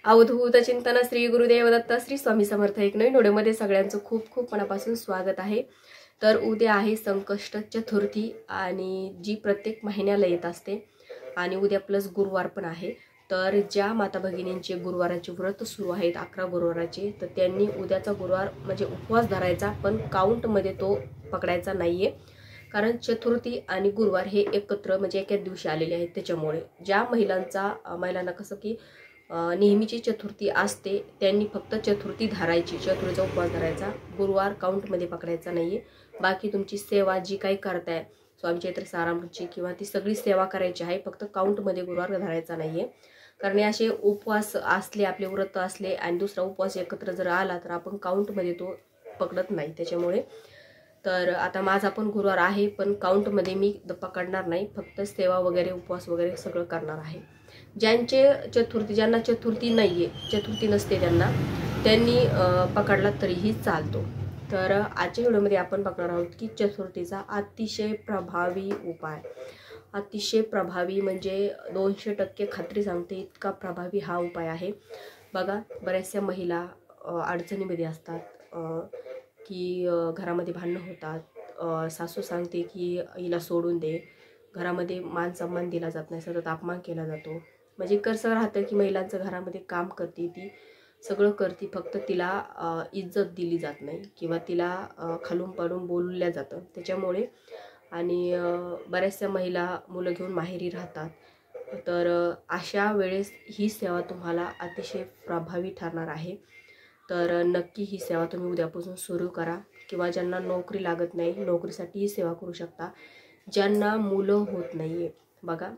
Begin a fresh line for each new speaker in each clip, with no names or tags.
अवधूत चिंतन श्री गुरुदेव दत्त श्री स्वामी समर्थ एक नवीन व्हिडिओमध्ये सगळ्यांचं खूप खूप मनापासून स्वागत आहे। तर उद्या आहे संकष्ट चतुर्थी आणि जी प्रत्येक महिन्याला येत असते आणि उद्या प्लस गुरुवार पण आहे। तर ज्या माता भगिनींचे गुरुवाराचे व्रत सुरू आहेत 11 गुरुवाराचे, तर त्यांनी उद्याचा गुरुवार म्हणजे उपवास धरायचा, पण काउंट मध्ये तो पकडायचा नाहीये, कारण चतुर्थी आणि गुरुवार हे एकत्र म्हणजे एकाच दिवशी आलेले आहेत। त्याच्यामुळे ज्या महिलांना कसं की नेहमीची चतुर्थी असते त्यांनी फक्त चतुर्थी धरायची, चतुर्थीचा उपवास धरायचा, गुरुवार काउंट मध्ये पकडायचा नाहीये। बाकी तुमची सेवा जी काही करताय स्वामी चैत्र सारामृतची किंवा ती सगळी सेवा करायची आहे, फक्त काउंट मध्ये गुरुवार धरायचा नाहीये। कारण असे उपवास असले, आपले व्रत असले आणि दुसरा उपवास एकत्र जर आला तर आपण काउंट मध्ये तो पकडत नाही। त्याच्यामुळे तर आता माझा पण गुरुवार आहे, पण काउंट मध्ये मी पकडणार नाही, फक्त सेवा वगैरे उपवास वगैरे सगळं करणार आहे। ज्यांना चतुर्थी नाहीये, चतुर्थी नसते त्यांनी पकडला तरीही चालतो। तर आजच्या व्हिडिओमध्ये आपण बघणार आहोत की चतुर्थीचा अतिशय प्रभावी उपाय, अतिशय प्रभावी म्हणजे 200% खात्री सांगते इतका प्रभावी हा उपाय आहे। बघा, बऱ्याचशा महिला अडचणीमध्ये असतात की घरामध्ये भांडणं होतात, सासू सांगते की हिला सोडून दे, घरामध्ये मान सन्मान दिला जात नाही, सतत अपमान केला जातो। म्हणजे कसं राहतं की महिलांचं घरामध्ये काम करते, ती सगळं करते, फक्त तिला इज्जत दिली जात नाही किंवा तिला खालून पाडून बोलल्या जातं त्याच्यामुळे। आणि बऱ्याचशा महिला मुलं घेऊन माहेरी राहतात। तर अशा वेळेस ही सेवा तुम्हाला अतिशय प्रभावी ठरणार आहे। तर नक्की ही सेवा तुम्ही उद्यापासून सुरू करा, किंवा ज्यांना नोकरी लागत नाही नोकरीसाठी ही सेवा करू शकता। ज्यांना मुलं होत नाहीये, बघा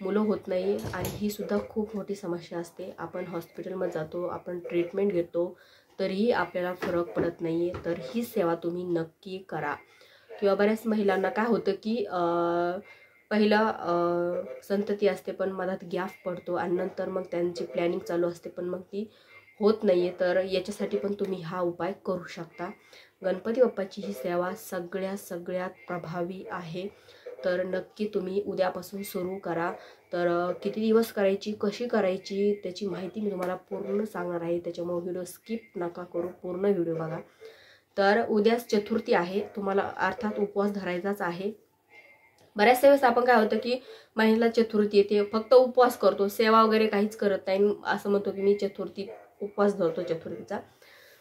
मुलं होत नाही आणि ही सुद्धा खूप मोठी समस्या असते। आपण हॉस्पिटलमध्ये जातो, आपण ट्रीटमेंट घेतो, तरीही आपल्याला फरक पडत नाहीये, तर ही सेवा तुम्ही नक्की करा। किंवा बऱ्याच महिलांना काय होतं की पहिला संतती असते पण मधात गॅप पडतो आणि नंतर मग त्यांची प्लॅनिंग चालू असते पण मग ती होत नाहीये। तर याच्यासाठी पण तुम्ही हा उपाय करू शकता। गणपती बाप्पाची ही सेवा सगळ्यात प्रभावी आहे। तर नक्की तुम्ही उद्यापासून सुरू करा। तर किती दिवस करायची, कशी करायची त्याची माहिती मी तुम्हाला पूर्ण सांगणार आहे, त्याच्यामुळे व्हिडिओ स्किप नका करू, पूर्ण व्हिडिओ बघा। तर उद्या चतुर्थी आहे, तुम्हाला अर्थात उपवास धरायचाच आहे। बऱ्याच वेळेस आपण काय होतं की महिला चतुर्थी येते फक्त उपवास करतो, सेवा वगैरे काहीच करत नाही, असं म्हणतो की मी चतुर्थी उपवास धरतो चतुर्थीचा।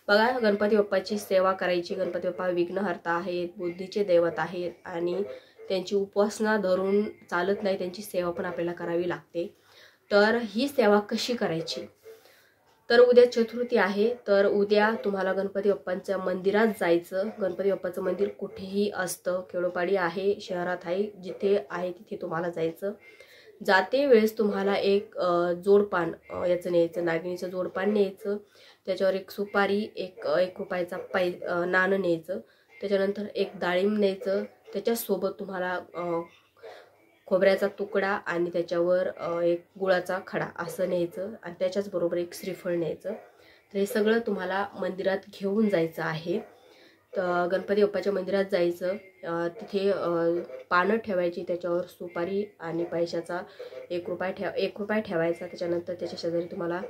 बघा, गणपती बाप्पाची सेवा करायची। गणपती बाप्पा विघ्नहर्ता आहेत, बुद्धीचे दैवत आहेत आणि त्यांची उपासना धरून चालत नाही, त्यांची सेवा पण आपल्याला करावी लागते। तर ही सेवा कशी करायची, तर उद्या चतुर्थी आहे, तर उद्या तुम्हाला गणपती बाप्पांच्या मंदिरात जायचं। गणपती बाप्पाचं मंदिर कुठेही असतं, खेडोपाडी आहे, शहरात आहे, जिथे आहे तिथे तुम्हाला जायचं। जाते वेळेस तुम्हाला एक जोडपान याचं न्यायचं, नागिणीचं जोडपान न्यायचं, त्याच्यावर एक सुपारी, एक रुपयाचा नाणं न्यायचं, त्याच्यानंतर एक डाळिंब न्यायचं, त्याच्यासोबत तुम्हाला खोबऱ्याचा तुकडा आणि त्याच्यावर एक गुळाचा खडा असं न्यायचं आणि त्याच्याच बरोबर एक श्रीफळ न्यायचं। तर हे सगळं तुम्हाला मंदिरात घेऊन जायचं आहे। तर गणपती बाप्पाच्या मंदिरात जायचं, तिथे पानं ठेवायची, त्याच्यावर सुपारी आणि पैशाचा 1 रुपया ठेवायचा, त्याच्यानंतर त्याच्या शेजारी तुम्हाला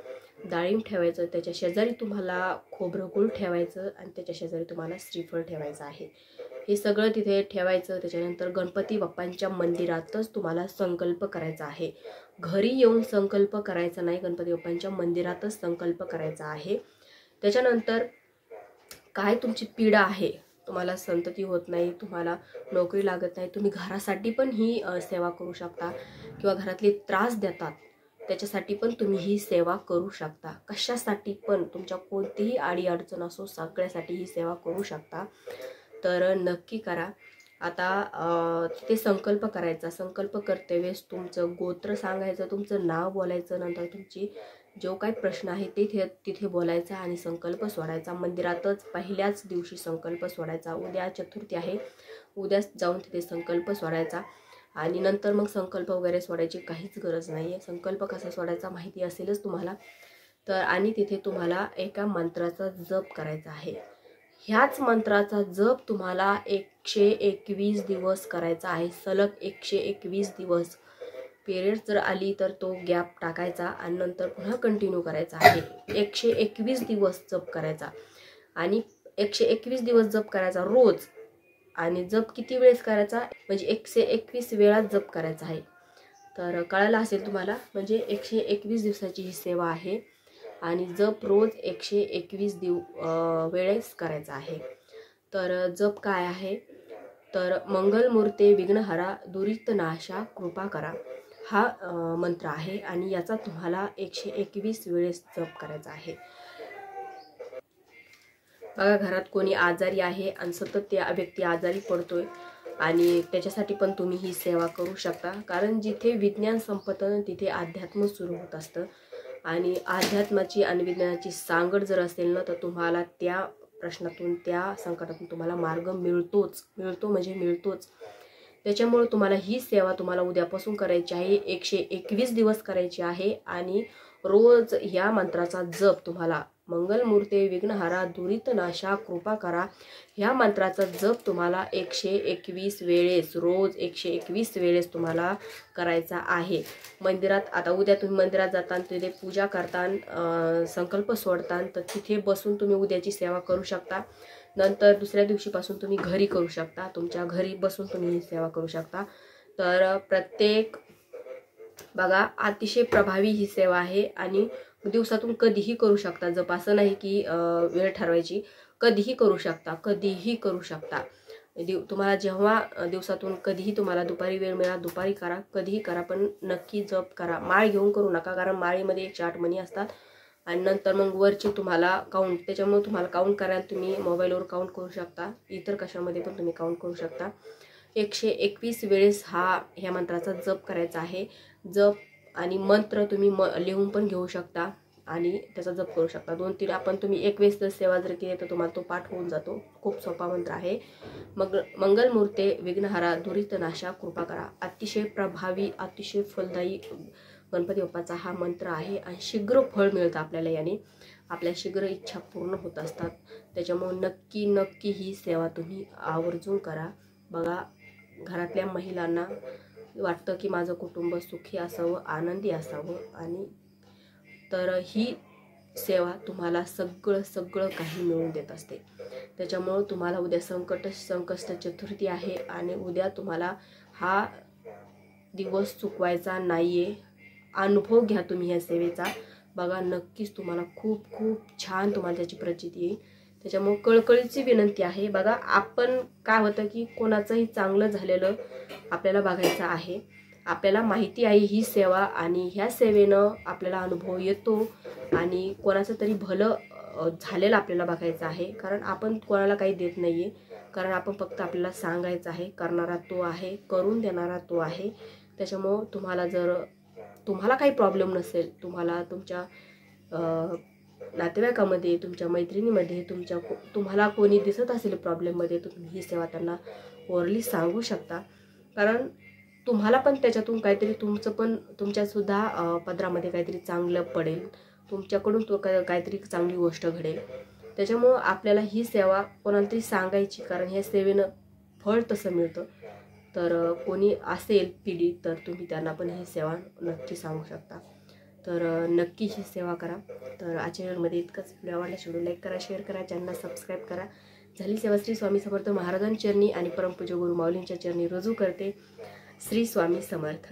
डाळिंब ठेवायचं, त्याच्या शेजारी तुम्हाला खोबरं गुळ ठेवायचं आणि त्याच्या शेजारी तुम्हाला श्रीफळ ठेवायचं आहे। हे सगळं तिथे ठेवायचं। त्याच्यानंतर गणपती बाप्पांच्या मंदिरातच तुम्हाला संकल्प करायचा आहे, घरी येऊन संकल्प करायचा नाही, गणपती बाप्पांच्या मंदिरातच संकल्प करायचा आहे। त्याच्यानंतर काय तुमची पीडा आहे, तुम्हाला संतती होत नाही, तुम्हाला नोकरी लागत नाही, तुम्ही घरासाठी पण ही सेवा करू शकता, किंवा घरातले त्रास देतात त्याच्यासाठी पण तुम्ही ही सेवा करू शकता। कशासाठी पण तुमच्या कोणतीही आडी अडचण असो, सगळ्यासाठी ही सेवा करू शकता। तर नक्की करा। आता तिथे संकल्प करायचा, संकल्प करते वेळेस तुमचं गोत्र सांगायचं, तुमचं नाव बोलायचं, नंतर तुमची जो काही प्रश्न आहे ते तिथे बोलायचा आणि संकल्प सोडायचा। मंदिरातच पहिल्याच दिवशी संकल्प सोडायचा। उद्या चतुर्थी आहे, उद्या जाऊन तिथे संकल्प सोडायचा आणि नंतर मग संकल्प वगैरे सोडायची काहीच गरज नाही आहे। संकल्प कसा सोडायचा माहिती असेलच तुम्हाला। तर आणि तिथे तुम्हाला एका मंत्राचा जप करायचा आहे। ह्याच मंत्राचा जप तुम्हाला 121 दिवस करायचा आहे, सलग 121 दिवस। पिरियड जर आली तर तो गॅप टाकायचा आणि नंतर पुन्हा कंटिन्यू करायचा आहे. 121 दिवस जप करायचा आणि 121 दिवस जप करायचा रोज. आणि जप किती वेळेस करायचा म्हणजे 121 वेळा जप करायचा आहे. तर कळालं असेल तुम्हाला, म्हणजे 121 दिवसाची ही सेवा आहे आणि जप रोज 121 वेळेस करायचा आहे. तर जप काय आहे तर मंगलमूर्ते विघ्नहरा दुरितनाशा कृपा करा हा मंत्र आहे आणि याचा तुम्हाला 121 वेळेस जप करायचा आहे. बघा, घरात कोणी आजारी आहे आणि सतत त्या व्यक्ती आजारी पडतोय आणि त्याच्यासाठी पण तुम्ही ही सेवा करू शकता. कारण जिथे विज्ञान संपतं तिथे अध्यात्म सुरू होत असतं आणि अध्यात्माची आणि विज्ञानाची सांगड जर असेल ना तर तुम्हाला त्या प्रश्नातून त्या संकटातून तुम्हाला मार्ग मिळतोच. त्याच्यामुळे तुम्हाला ही सेवा तुम्हाला उद्यापासून करायची आहे. 121 दिवस करायची आहे आणि रोज या मंत्राचा जप तुम्हाला मंगलमूर्ते विघ्नहरा दुरितनाशा कृपा करा ह्या मंत्राचा जप तुम्हाला 121 वेळेस रोज 121 वेळेस तुम्हाला करायचा आहे. मंदिरात आता उद्या तुम्ही मंदिरात जाता तिथे पूजा करता संकल्प सोडता तर तिथे बसून तुम्ही उद्याची सेवा करू शकता. नंतर दुसऱ्या दिवशीपासून तुम्ही घरी करू शकता, तुमच्या घरी बसून तुम्ही ही सेवा करू शकता. तर प्रत्येक बघा अतिशय प्रभावी ही सेवा आहे आणि दिवसातून कधीही करू शकता. जप असं नाही की वेळ ठरवायची, कधीही करू शकता. तुम्हाला जेव्हा दिवसातून कधीही तुम्हाला दुपारी वेळ मिळाला दुपारी करा, कधीही करा, पण नक्की जप करा. माळ घेऊन करू नका, कारण माळीमध्ये 108 मणी असतात आणि नंतर मग वरचे तुम्हाला काउंट, त्याच्यामुळे तुम्हाला काउंट करायला तुम्ही मोबाईलवर काउंट करू शकता, इतर कशामध्ये पण तुम्ही काउंट करू शकता. 121 वेळेस ह्या मंत्राचा जप करायचा आहे. जप आणि मंत्र तुम्ही लिहून पण घेऊ शकता आणि त्याचा जप करू शकता. 2-3 आपण तुम्ही 1 वेळेस जर सेवा जर केली तर तुम्हाला तो पाठ होऊन जातो. खूप सोपा मंत्र आहे. मंगलमूर्ते विघ्नहरा दुरितनाशा कृपा करा अतिशय प्रभावी अतिशय फलदायी गणपती बाप्पाचा हा मंत्र आहे आणि शीघ्र फळ मिळतं आपल्याला. याने आपल्या शीघ्र इच्छा पूर्ण होत असतात. त्याच्यामुळे नक्की ही सेवा तुम्ही आवर्जून करा. बघा, घरातल्या महिलांना वाटतं की माझं कुटुंब सुखी असावं, आनंदी असावं आणि तर ही सेवा तुम्हाला सगळं काही मिळवून देत असते. त्याच्यामुळं तुम्हाला उद्या संकष्ट चतुर्थी आहे आणि उद्या तुम्हाला हा दिवस चुकवायचा नाहीये. अनुभव घ्या तुम्ही या सेवेचा. बघा, नक्कीच तुम्हाला खूप छान तुम्हाला त्याची प्रचिती येईल. त्याच्यामुळे कळकळीची विनंती आहे. बघा, आपण काय होतं की कोणाचंही चांगलं झालेलं आपल्याला बघायचं आहे. आपल्याला माहिती आहे ही सेवा आणि ह्या सेवेनं आपल्याला अनुभव येतो आणि कोणाचं तरी भलं झालेलं आपल्याला बघायचं आहे. कारण आपण कोणाला काही देत नाहीये, कारण आपण फक्त आपल्याला सांगायचं आहे. करणारा तो आहे, करून देणारा तो आहे. त्याच्यामुळं तुम्हाला काही प्रॉब्लेम नसेल, तुम्हाला तुमच्या नातेवाईकामध्ये, तुमच्या मैत्रिणीमध्ये, तुम्हाला कोणी दिसत असेल प्रॉब्लेममध्ये, तुम्ही ही सेवा त्यांना ओरली सांगू शकता. कारण तुम्हाला पण त्याच्यातून काहीतरी तुमच्यासुद्धा पदरामध्ये काहीतरी चांगलं पडेल, तुमच्याकडून काहीतरी चांगली गोष्ट घडेल. त्याच्यामुळं आपल्याला ही सेवा कोणाला तरी सांगायची, कारण ह्या सेवेनं फळ तसं मिळतं. तर कोणी असेल पीडित तर तुम्ही त्यांना पण ही सेवा नक्की सांगू शकता. तर नक्की ही सेवा करा. तर आजच्या व्हिडिओमध्ये इतकंच. व्हिडिओ आवडल्यास व्हिडिओ लाईक करा, शेअर करा, चॅनलला सबस्क्राईब करा. झाली सेवा श्री स्वामी समर्थ महाराजांच्या चरणी आणि परमपूज्य गुरु माऊलींच्या चरणी रुजू करते. श्री स्वामी समर्थ.